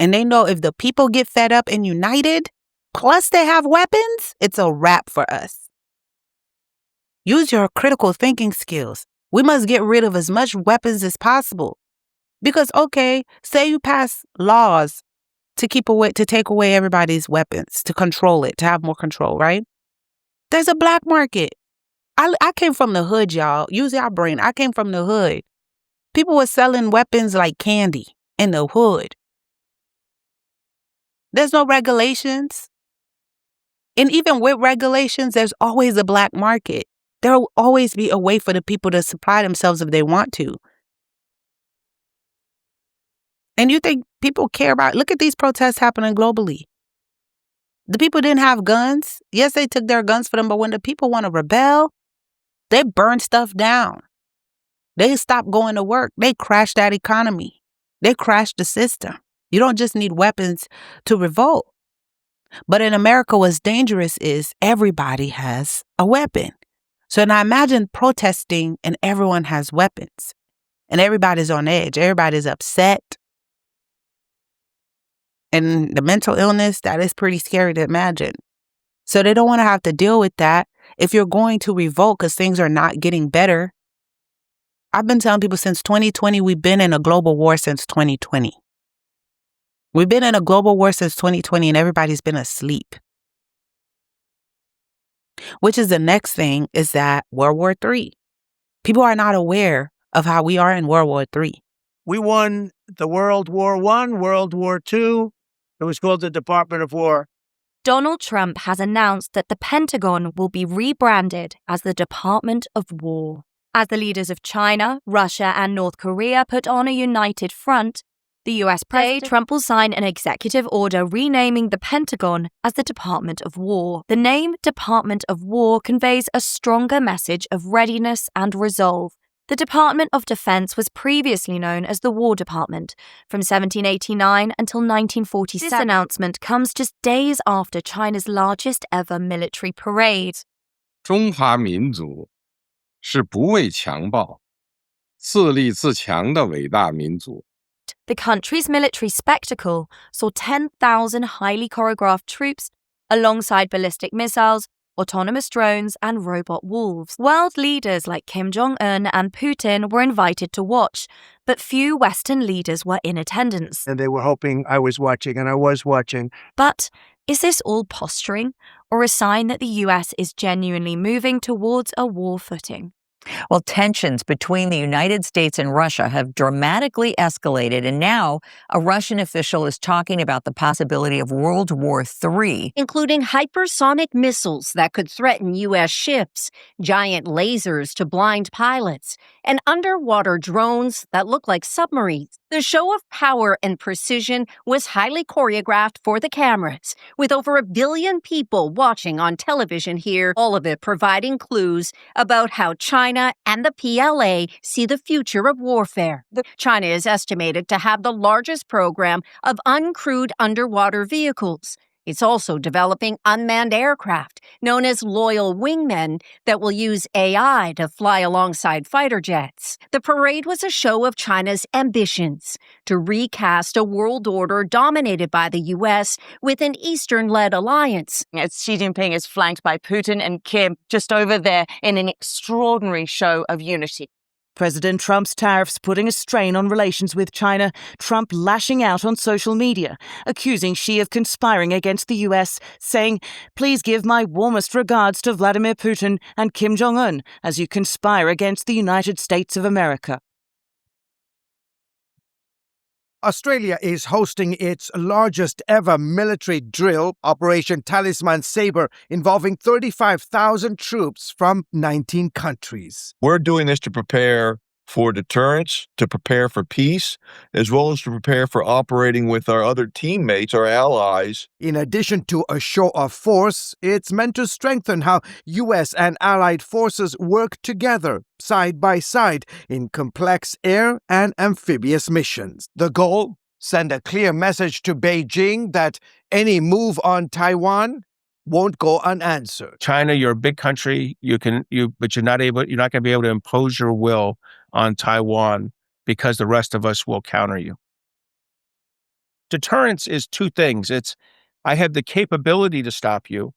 And they know if the people get fed up and united, plus they have weapons, it's a wrap for us. Use your critical thinking skills. We must get rid of as much weapons as possible. Because, okay, say you pass laws to take away everybody's weapons, to control it, to have more control, right? There's a black market. I came from the hood, y'all. Use your brain. I came from the hood. People were selling weapons like candy in the hood. There's no regulations. And even with regulations, there's always a black market. There will always be a way for the people to supply themselves if they want to. And you think people care about, look at these protests happening globally. The people didn't have guns. Yes, they took their guns for them, but when the people want to rebel, they burn stuff down. They stop going to work. They crash that economy. They crash the system. You don't just need weapons to revolt. But in America, what's dangerous is everybody has a weapon. So now imagine protesting and everyone has weapons and everybody's on edge. Everybody's upset. And the mental illness, that is pretty scary to imagine. So they don't want to have to deal with that. If you're going to revolt because things are not getting better. I've been telling people since 2020, we've been in a global war since 2020. We've been in a global war since 2020 and everybody's been asleep. Which is the next thing is that World War III. People are not aware of how we are in World War III. We won the World War I, World War II, It was called the Department of War. Donald Trump has announced that the Pentagon will be rebranded as the Department of War. As the leaders of China, Russia, and North Korea put on a united front, the US president Trump will sign an executive order renaming the Pentagon as the Department of War. The name Department of War conveys a stronger message of readiness and resolve. The Department of Defense was previously known as the War Department from 1789 until 1947. This announcement comes just days after China's largest ever military parade. 中华民族是不畏强暴、自立自强的伟大民族。 The country's military spectacle saw 10,000 highly choreographed troops alongside ballistic missiles, autonomous drones, and robot wolves. World leaders like Kim Jong-un and Putin were invited to watch, but few Western leaders were in attendance. And they were hoping I was watching, and I was watching. But is this all posturing, or a sign that the US is genuinely moving towards a war footing? Well, tensions between the United States and Russia have dramatically escalated, and now a Russian official is talking about the possibility of World War III. Including hypersonic missiles that could threaten U.S. ships, giant lasers to blind pilots, and underwater drones that look like submarines. The show of power and precision was highly choreographed for the cameras, with over 1 billion people watching on television here, all of it providing clues about how China and the PLA see the future of warfare. China is estimated to have the largest program of uncrewed underwater vehicles. It's also developing unmanned aircraft, known as loyal wingmen, that will use AI to fly alongside fighter jets. The parade was a show of China's ambitions to recast a world order dominated by the U.S. with an Eastern-led alliance. As Xi Jinping is flanked by Putin and Kim just over there in an extraordinary show of unity. President Trump's tariffs putting a strain on relations with China, Trump lashing out on social media, accusing Xi of conspiring against the U.S., saying, "Please give my warmest regards to Vladimir Putin and Kim Jong-un as you conspire against the United States of America." Australia is hosting its largest ever military drill, Operation Talisman Sabre, involving 35,000 troops from 19 countries. We're doing this to prepare for deterrence, to prepare for peace, as well as to prepare for operating with our other teammates, our allies. In addition to a show of force, it's meant to strengthen how U.S. and allied forces work together, side by side, in complex air and amphibious missions. The goal? Send a clear message to Beijing that any move on Taiwan won't go unanswered. China, you're a big country. But you're not going to be able to impose your will on Taiwan because the rest of us will counter you. Deterrence is two things. It's, I have the capability to stop you,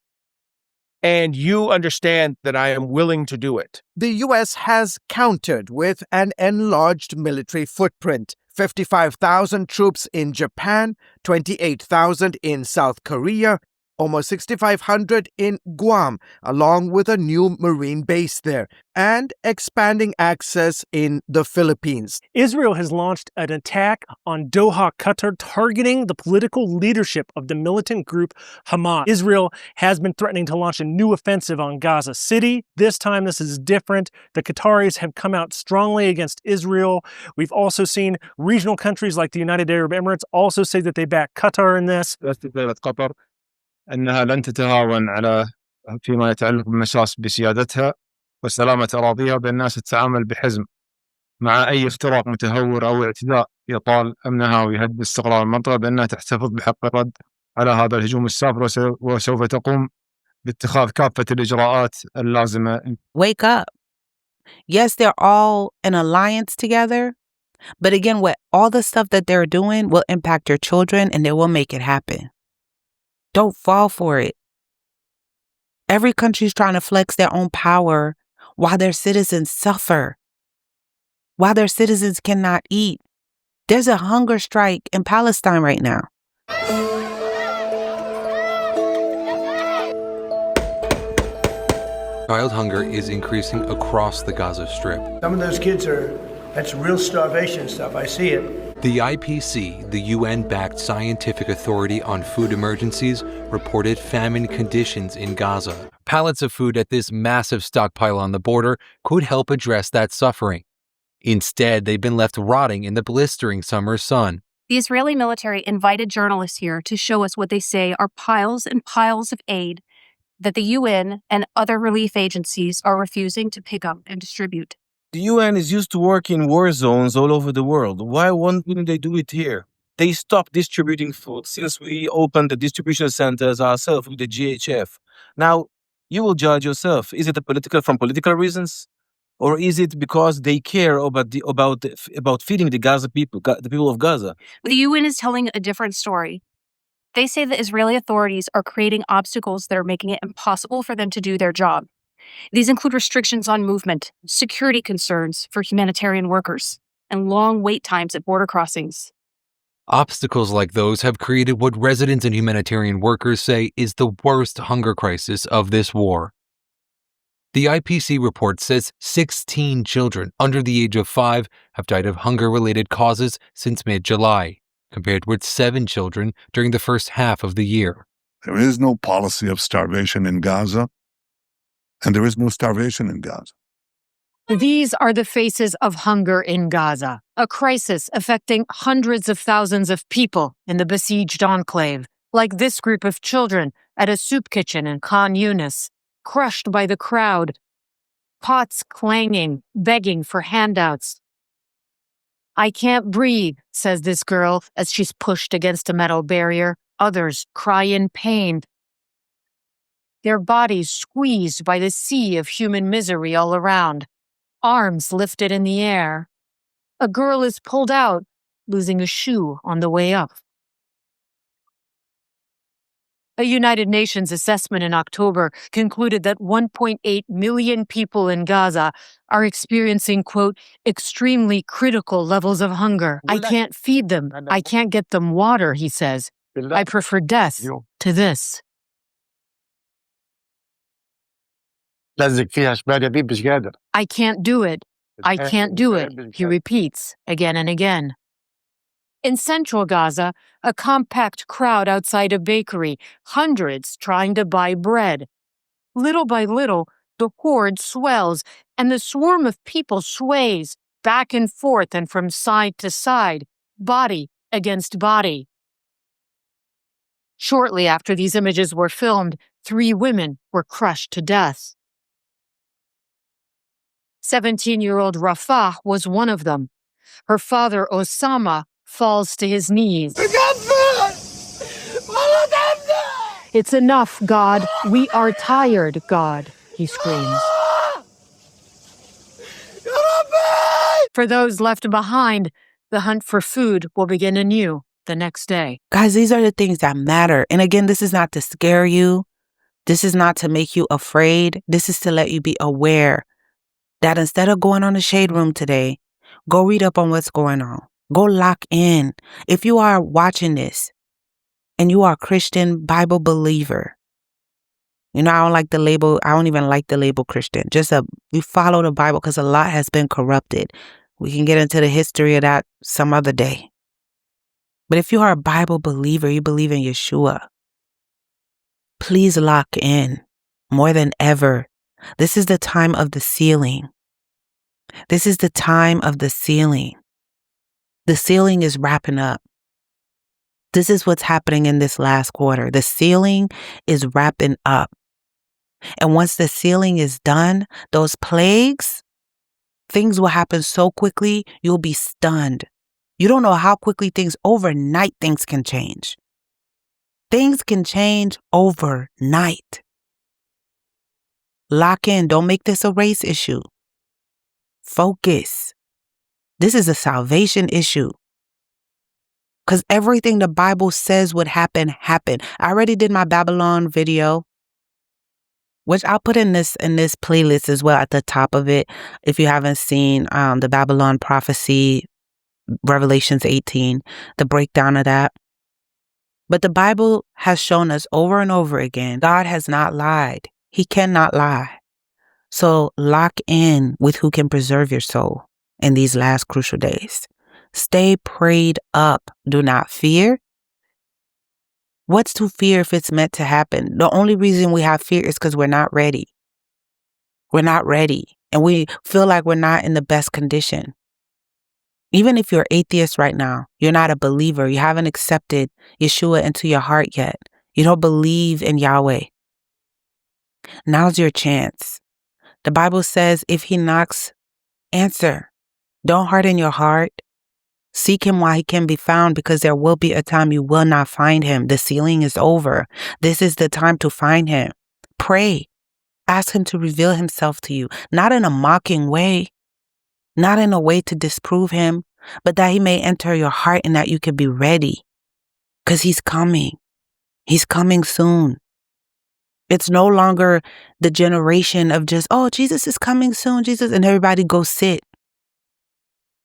and you understand that I am willing to do it. The U.S. has countered with an enlarged military footprint. 55,000 troops in Japan, 28,000 in South Korea, almost 6,500 in Guam, along with a new Marine base there, and expanding access in the Philippines. Israel has launched an attack on Doha, Qatar, targeting the political leadership of the militant group Hamas. Israel has been threatening to launch a new offensive on Gaza City. This time, this is different. The Qataris have come out strongly against Israel. We've also seen regional countries like the United Arab Emirates also say that they back Qatar in this. أنها لن تتهاون على فيما يتعلق بالمساس بسيادتها وسلامة أراضيها، بأن الناس تتعامل بحزم مع أي اختراق متهور أو اعتداء يطال أمنها ويهدد استقرار المنطقة، بأنها تحتفظ بحق الرد على هذا الهجوم السافر وسوف تقوم باتخاذ كافة الإجراءات اللازمة. Wake up. Yes, they're all in alliance together, but again, with all the stuff that they're doing will impact your children and they will make it happen. Don't fall for it. Every country's trying to flex their own power while their citizens suffer, while their citizens cannot eat. There's a hunger strike in Palestine right now. Child hunger is increasing across the Gaza Strip. Some of those kids are That's real starvation stuff. I see it. The IPC, the UN-backed scientific authority on food emergencies, reported famine conditions in Gaza. Pallets of food at this massive stockpile on the border could help address that suffering. Instead, they've been left rotting in the blistering summer sun. The Israeli military invited journalists here to show us what they say are piles and piles of aid that the UN and other relief agencies are refusing to pick up and distribute. The UN is used to work in war zones all over the world. Why wouldn't they do it here? They stopped distributing food since we opened the distribution centers ourselves with the GHF. Now, you will judge yourself. Is it from political reasons? Or is it because they care about feeding the Gaza people, the people of Gaza? The UN is telling a different story. They say the Israeli authorities are creating obstacles that are making it impossible for them to do their job. These include restrictions on movement, security concerns for humanitarian workers, and long wait times at border crossings. Obstacles like those have created what residents and humanitarian workers say is the worst hunger crisis of this war. The IPC report says 16 children under the age of 5 have died of hunger-related causes since mid-July, compared with 7 children during the first half of the year. There is no policy of starvation in Gaza, and there is no starvation in Gaza. These are the faces of hunger in Gaza, a crisis affecting hundreds of thousands of people in the besieged enclave, like this group of children at a soup kitchen in Khan Yunis, crushed by the crowd, pots clanging, begging for handouts. "I can't breathe," says this girl as she's pushed against a metal barrier. Others cry in pain, their bodies squeezed by the sea of human misery all around, arms lifted in the air. A girl is pulled out, losing a shoe on the way up. A United Nations assessment in October concluded that 1.8 million people in Gaza are experiencing, quote, extremely critical levels of hunger. "I can't feed them. I can't get them water," he says. "I prefer death to this." "I can't do it. I can't do it," he repeats again and again. In central Gaza, a compact crowd outside a bakery, hundreds trying to buy bread. Little by little, the horde swells, and the swarm of people sways back and forth and from side to side, body against body. Shortly after these images were filmed, 3 women were crushed to death. 17-year-old Rafah was one of them. Her father, Osama, falls to his knees. "It's enough, God. We are tired, God," he screams. For those left behind, the hunt for food will begin anew the next day. Guys, these are the things that matter. And again, this is not to scare you. This is not to make you afraid. This is to let you be aware that instead of going on the shade room today, go read up on what's going on. Go lock in. If you are watching this and you are a Christian Bible believer, I don't like the label. I don't even like the label Christian. You follow the Bible because a lot has been corrupted. We can get into the history of that some other day. But if you are a Bible believer, you believe in Yeshua, please lock in more than ever. This is the time of the sealing. This is the time of the sealing. The sealing is wrapping up. This is what's happening in this last quarter. The sealing is wrapping up. And once the sealing is done, those plagues, things will happen so quickly, you'll be stunned. You don't know how quickly overnight things can change. Things can change overnight. Lock in. Don't make this a race issue. Focus. This is a salvation issue. Because everything the Bible says would happen, happened. I already did my Babylon video, which I'll put in this playlist as well at the top of it. If you haven't seen the Babylon prophecy, Revelations 18, the breakdown of that. But the Bible has shown us over and over again, God has not lied. He cannot lie. So lock in with who can preserve your soul. in these last crucial days. Stay prayed up. Do not fear. What's to fear if it's meant to happen? The only reason we have fear is because we're not ready. We're not ready. And we feel like we're not in the best condition. Even if you're atheist right now, you're not a believer. You haven't accepted Yeshua into your heart yet. You don't believe in Yahweh. Now's your chance. The Bible says, if he knocks, answer. Don't harden your heart. Seek him while he can be found, because there will be a time you will not find him. The ceiling is over. This is the time to find him. Pray. Ask him to reveal himself to you, not in a mocking way, not in a way to disprove him, but that he may enter your heart and that you can be ready, because he's coming. He's coming soon. It's no longer the generation of just, oh, Jesus is coming soon, Jesus, and everybody go sit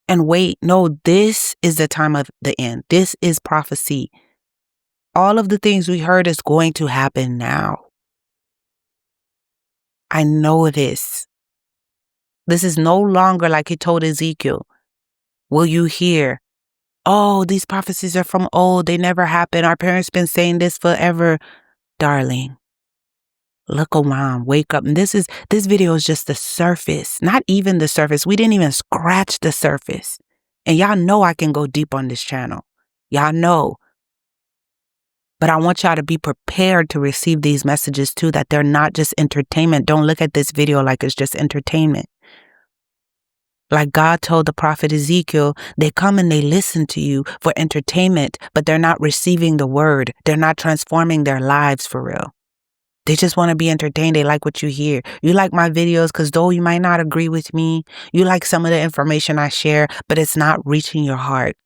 and wait. No, this is the time of the end. This is prophecy. All of the things we heard is going to happen now. I know this. This is no longer like he told Ezekiel. Will you hear? Oh, these prophecies are from old. They never happened. Our parents been saying this forever. Darling, look around, wake up. And this video is just the surface, not even the surface. We didn't even scratch the surface. And y'all know I can go deep on this channel. Y'all know. But I want y'all to be prepared to receive these messages too, that they're not just entertainment. Don't look at this video like it's just entertainment. Like God told the prophet Ezekiel, they come and they listen to you for entertainment, but they're not receiving the word. They're not transforming their lives for real. They just want to be entertained. They like what you hear. You like my videos because though you might not agree with me, you like some of the information I share, but it's not reaching your heart.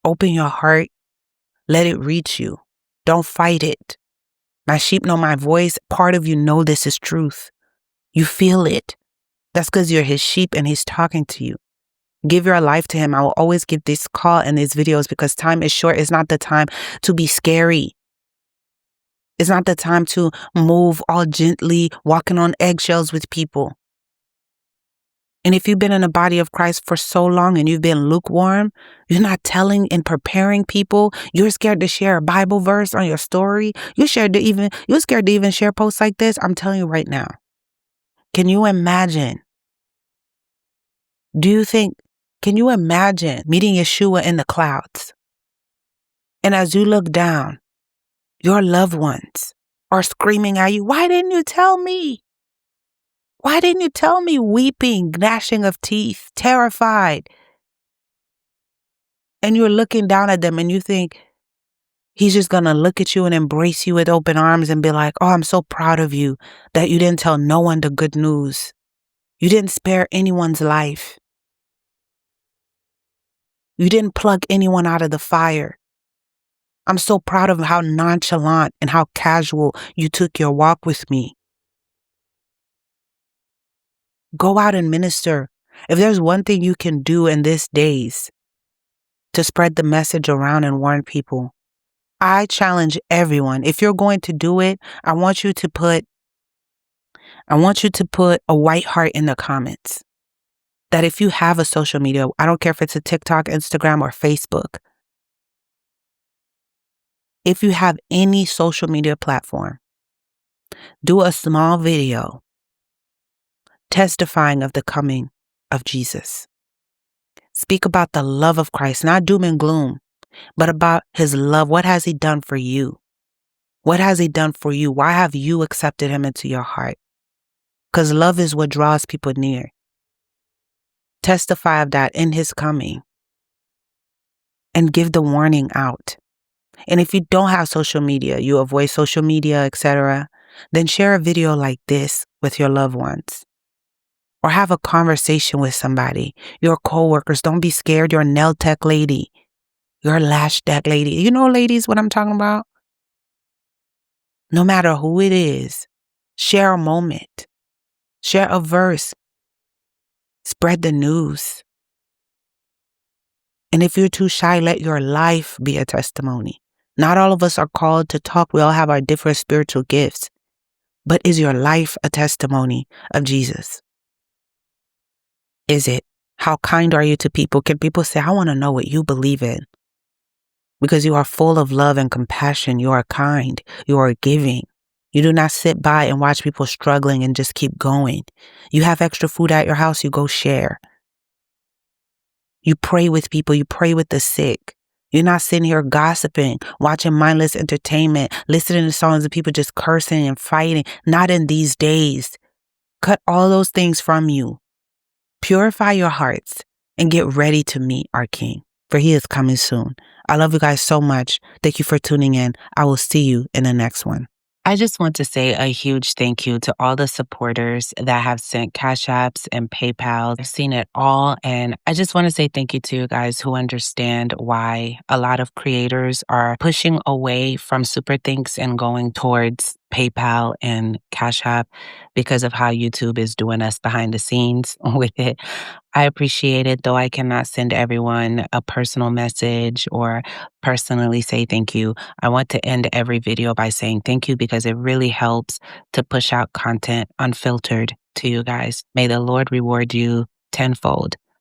Open your heart. Let it reach you. Don't fight it. My sheep know my voice. Part of you know this is truth. You feel it. That's because you're his sheep and he's talking to you. Give your life to him. I will always give this call and these videos because time is short. It's not the time to be scary. It's not the time to move all gently, walking on eggshells with people. And if you've been in the body of Christ for so long and you've been lukewarm, you're not telling and preparing people. You're scared to share a Bible verse on your story. You're scared to even share posts like this. I'm telling you right now. Can you imagine? Can you imagine meeting Yeshua in the clouds? And as you look down, your loved ones are screaming at you, why didn't you tell me? Why didn't you tell me? Weeping, gnashing of teeth, terrified. And you're looking down at them and you think he's just going to look at you and embrace you with open arms and be like, oh, I'm so proud of you that you didn't tell no one the good news. You didn't spare anyone's life. You didn't plug anyone out of the fire. I'm so proud of how nonchalant and how casual you took your walk with me. Go out and minister. If there's one thing you can do in these days to spread the message around and warn people, I challenge everyone. If you're going to do it, I want you to put a white heart in the comments. That if you have a social media, I don't care if it's a TikTok, Instagram, or Facebook. If you have any social media platform, do a small video testifying of the coming of Jesus. Speak about the love of Christ, not doom and gloom, but about his love. What has he done for you? What has he done for you? Why have you accepted him into your heart? Because love is what draws people near. Testify of that in his coming and give the warning out. And if you don't have social media, you avoid social media, etc., then share a video like this with your loved ones. Or have a conversation with somebody, your coworkers. Don't be scared. You're a nail tech lady. You're a lash tech lady. You know, ladies, what I'm talking about? No matter who it is, share a moment. Share a verse. Spread the news. And if you're too shy, let your life be a testimony. Not all of us are called to talk. We all have our different spiritual gifts. But is your life a testimony of Jesus? is it? How kind are you to people? Can people say, I want to know what you believe in? Because you are full of love and compassion. You are kind. You are giving. You do not sit by and watch people struggling and just keep going. You have extra food at your house, you go share. You pray with people. You pray with the sick. You're not sitting here gossiping, watching mindless entertainment, listening to songs of people just cursing and fighting. Not in these days. Cut all those things from you. Purify your hearts and get ready to meet our King, for he is coming soon. I love you guys so much. Thank you for tuning in. I will see you in the next one. I just want to say a huge thank you to all the supporters that have sent Cash Apps and PayPal. I've seen it all. And I just want to say thank you to you guys who understand why a lot of creators are pushing away from Super Thanks and going towards PayPal and Cash App because of how YouTube is doing us behind the scenes with it. I appreciate it, though I cannot send everyone a personal message or personally say thank you. I want to end every video by saying thank you because it really helps to push out content unfiltered to you guys. May the Lord reward you tenfold.